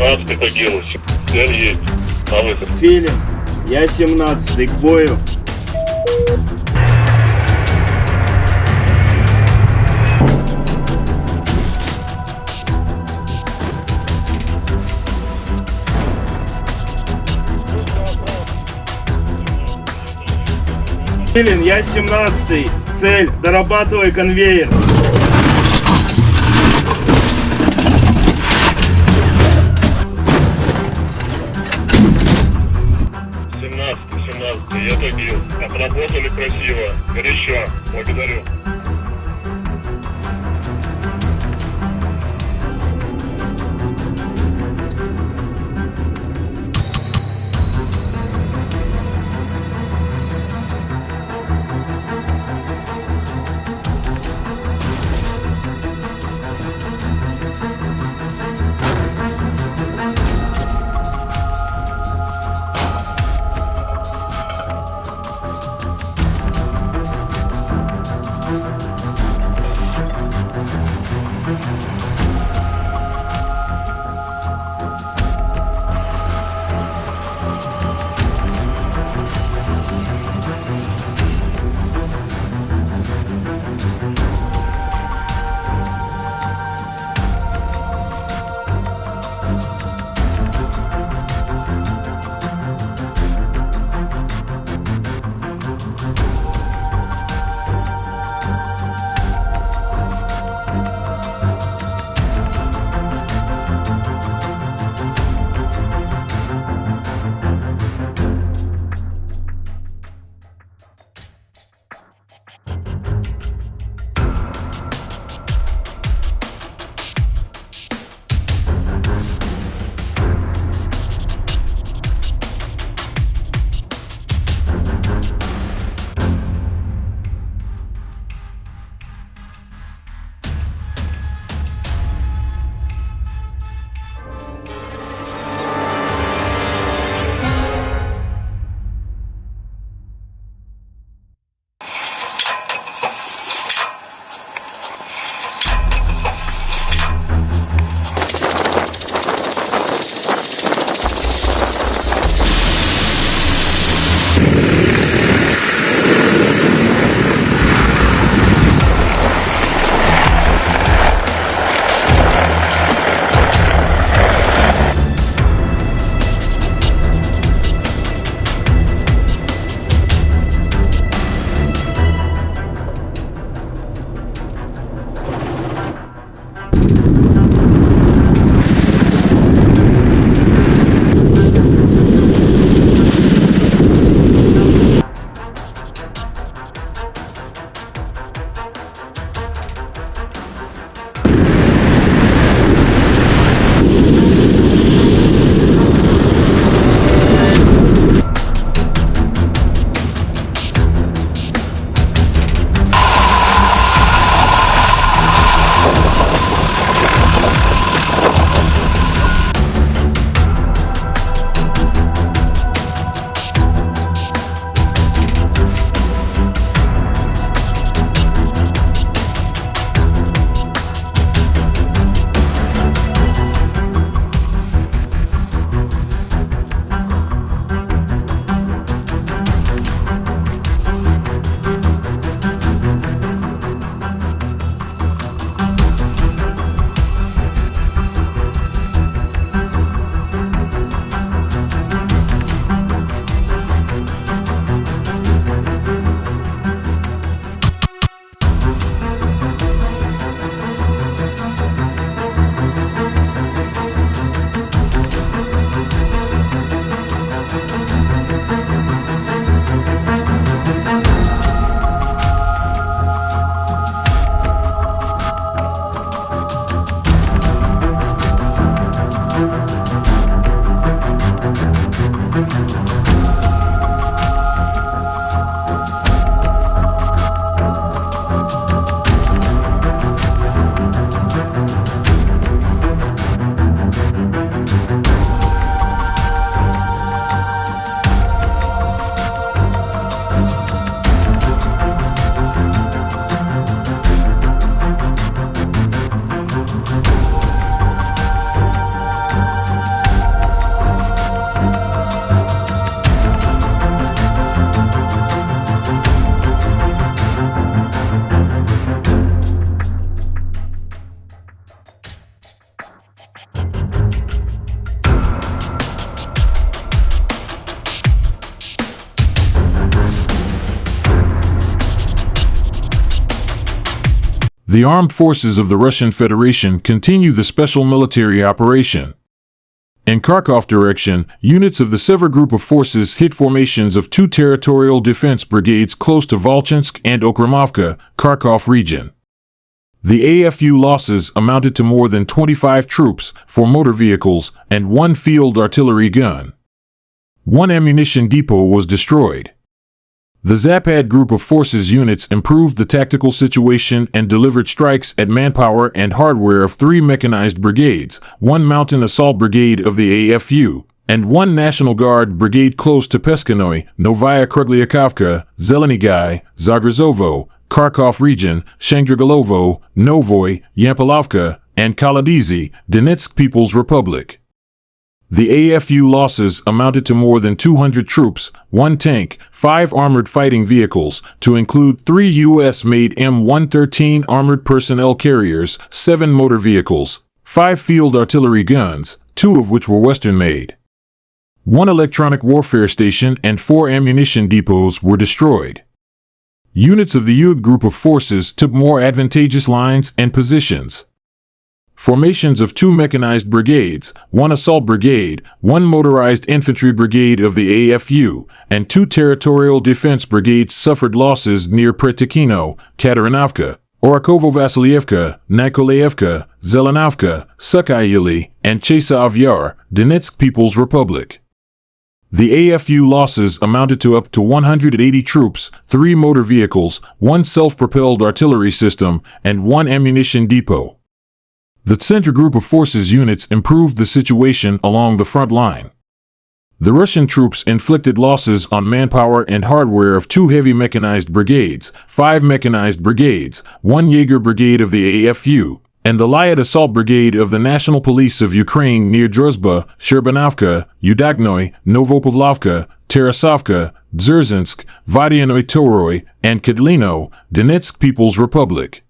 17 погибл. Цель есть. На выход. Филин, я 17-й, к бою. Филин, я 17-й. Цель, дорабатывай конвейер. Я добил. Отработали красиво. Горячо. Благодарю. The armed forces of the Russian Federation continue the special military operation. In Kharkov direction, units of the Sever Group of Forces hit formations of 2 territorial defense brigades close to Volchansk and Okremovka, Kharkov region. The AFU losses amounted to more than 25 troops, 4 motor vehicles, and 1 field artillery gun. 1 ammunition depot was destroyed. The Zapad Group of Forces units improved the tactical situation and delivered strikes at manpower and hardware of 3 mechanized brigades, 1 mountain assault brigade of the AFU, and 1 National Guard brigade close to Peskanoy, Novaya Krygliakovka, Zelenigai, Zagrazovo, Kharkov region, Shangdragalovo, Novoy, Yampilovka, and Kolodizy, Donetsk People's Republic. The AFU losses amounted to more than 200 troops, 1 tank, 5 armored fighting vehicles, to include 3 U.S.-made M113 armored personnel carriers, 7 motor vehicles, 5 field artillery guns, 2 of which were Western-made. 1 electronic warfare station and 4 ammunition depots were destroyed. Units of the UG Group of Forces took more advantageous lines and positions. Formations of 2 mechanized brigades, 1 assault brigade, 1 motorized infantry brigade of the AFU, and 2 territorial defense brigades suffered losses near Pretikino, Katarinovka, Orakovo-Vasilievka, Nikolaevka, Zelenovka, Sukhayeli, and Chasov Yar, Donetsk People's Republic. The AFU losses amounted to up to 180 troops, 3 motor vehicles, 1 self-propelled artillery system, and 1 ammunition depot. The Center Group of Forces units improved the situation along the front line. The Russian troops inflicted losses on manpower and hardware of 2 heavy mechanized brigades, 5 mechanized brigades, 1 Jaeger brigade of the AFU, and the Light Assault Brigade of the National Police of Ukraine near Druzhba, Sherbanovka, Udagnoy, Novopavlovka, Tarasovka, Dzerzhinsk, Vodyanoy Toroy, and Kedlino, Donetsk People's Republic.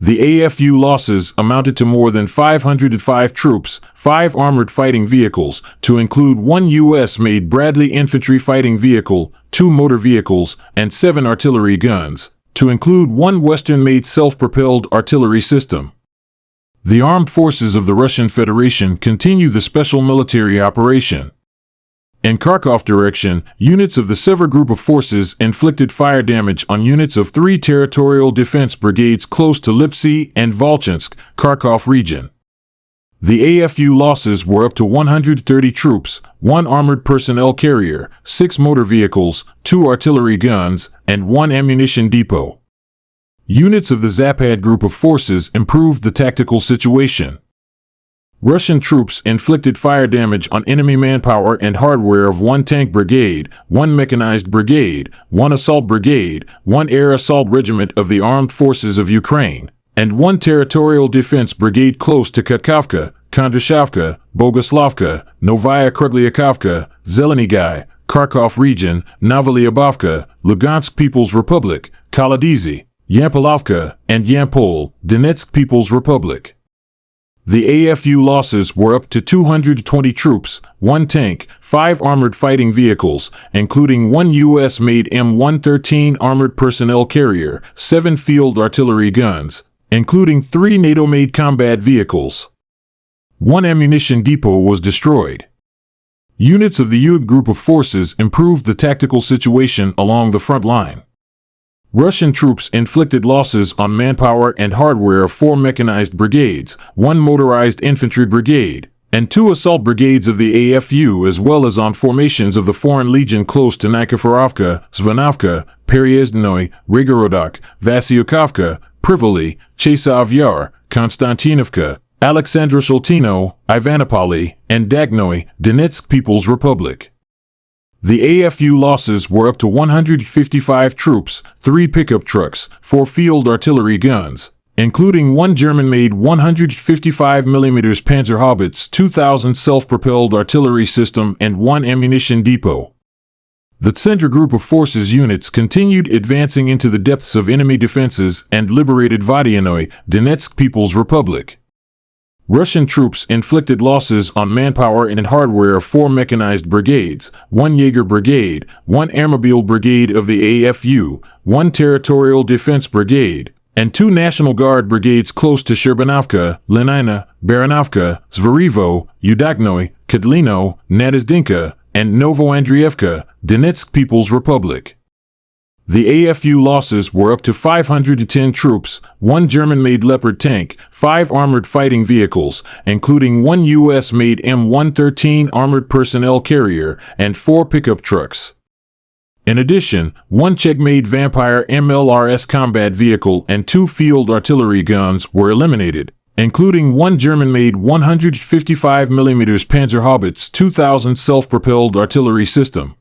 The AFU losses amounted to more than 505 troops, 5 armored fighting vehicles, to include 1 U.S.-made Bradley infantry fighting vehicle, 2 motor vehicles, and 7 artillery guns, to include 1 Western-made self-propelled artillery system. The armed forces of the Russian Federation continue the special military operation. In Kharkov direction, units of the Sever Group of Forces inflicted fire damage on units of 3 territorial defense brigades close to Lipsy and Volchansk, Kharkov region. The AFU losses were up to 130 troops, 1 armored personnel carrier, 6 motor vehicles, 2 artillery guns, and 1 ammunition depot. Units of the Zapad Group of Forces improved the tactical situation. Russian troops inflicted fire damage on enemy manpower and hardware of 1 tank brigade, 1 mechanized brigade, 1 assault brigade, 1 air assault regiment of the Armed Forces of Ukraine, and 1 territorial defense brigade close to Khatkovka, Kondrashovka, Bogoslavka, Novaya Krygliakovka, Zelenigai, Kharkov region, Novolyubovka, Lugansk People's Republic, Kolodizy, Yampilovka, and Yampol, Donetsk People's Republic. The AFU losses were up to 220 troops, 1 tank, 5 armored fighting vehicles, including 1 U.S.-made M113 armored personnel carrier, 7 field artillery guns, including 3 NATO-made combat vehicles. 1 ammunition depot was destroyed. Units of the UG Group of Forces improved the tactical situation along the front line. Russian troops inflicted losses on manpower and hardware of 4 mechanized brigades, 1 motorized infantry brigade, and 2 assault brigades of the AFU, as well as on formations of the Foreign Legion close to Nikiforovka, Zvanovka, Pereyazdnoy, Rigorodok, Vasyukovka, Privoli, Chasov Yar, Konstantinovka, Alexandro-Sholtino, Ivanopoli, and Dagnoy, Donetsk People's Republic. The AFU losses were up to 155 troops, 3 pickup trucks, 4 field artillery guns, including 1 German-made 155 mm Panzerhaubitze 2000 self-propelled artillery system and 1 ammunition depot. The Center Group of Forces units continued advancing into the depths of enemy defenses and liberated Vodyanoy, Donetsk People's Republic. Russian troops inflicted losses on manpower and hardware of 4 mechanized brigades, 1 Jaeger brigade, 1 Airmobile brigade of the AFU, 1 territorial defense brigade, and 2 National Guard brigades close to Shcherbanovka, Lenina, Baranovka, Zverivo, Udaknoy, Kotlino, Nadezhdinka, and Novoandrievka, Donetsk People's Republic. The AFU losses were up to 510 troops, 1 German-made Leopard tank, 5 armored fighting vehicles, including 1 U.S.-made M113 armored personnel carrier, and 4 pickup trucks. In addition, 1 Czech-made Vampire MLRS combat vehicle and 2 field artillery guns were eliminated, including 1 German-made 155mm Panzerhaubitze 2000 self-propelled artillery system.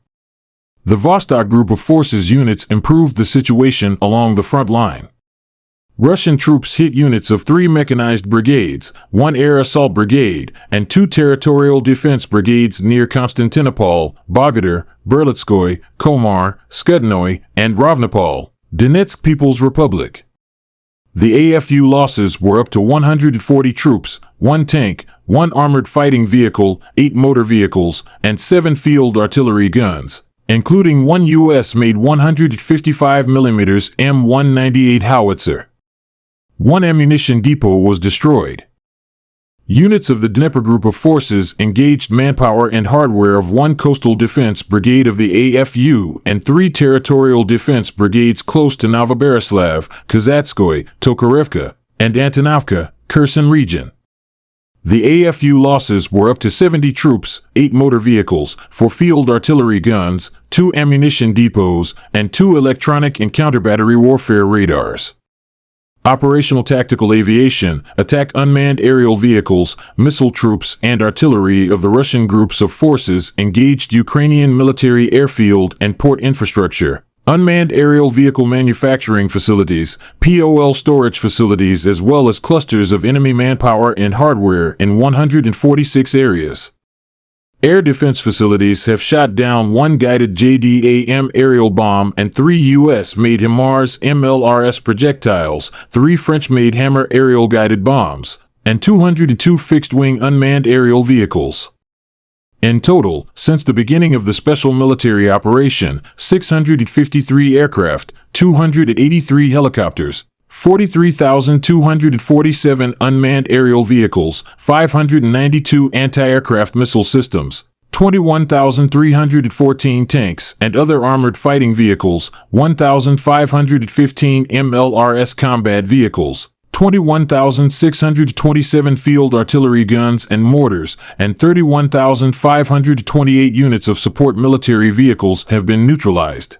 The Vostok Group of Forces units improved the situation along the front line. Russian troops hit units of 3 mechanized brigades, 1 air assault brigade, and 2 territorial defense brigades near Konstantinopol, Bogodar, Berlitskoy, Komar, Skudnoy, and Rovnopol, Donetsk People's Republic. The AFU losses were up to 140 troops, 1 tank, 1 armored fighting vehicle, 8 motor vehicles, and 7 field artillery guns, including 1 U.S.-made 155mm M198 howitzer. 1 ammunition depot was destroyed. Units of the Dnieper Group of Forces engaged manpower and hardware of 1 Coastal Defense Brigade of the AFU and 3 Territorial Defense Brigades close to Novoberislav, Kozatskoy, Tokarevka, and Antonovka, Kherson region. The AFU losses were up to 70 troops, 8 motor vehicles, 4 field artillery guns, 2 ammunition depots, and 2 electronic and counter-battery warfare radars. Operational tactical aviation, attack unmanned aerial vehicles, missile troops, and artillery of the Russian groups of forces engaged Ukrainian military airfield and port infrastructure, unmanned aerial vehicle manufacturing facilities, POL storage facilities, as well as clusters of enemy manpower and hardware in 146 areas. Air defense facilities have shot down 1 guided JDAM aerial bomb and 3 U.S.-made HIMARS MLRS projectiles, 3 French-made Hammer aerial guided bombs, and 202 fixed-wing unmanned aerial vehicles. In total, since the beginning of the special military operation, 653 aircraft, 283 helicopters, 43,247 unmanned aerial vehicles, 592 anti-aircraft missile systems, 21,314 tanks and other armored fighting vehicles, 1,515 MLRS combat vehicles, 21,627 field artillery guns and mortars, and 31,528 units of support military vehicles have been neutralized.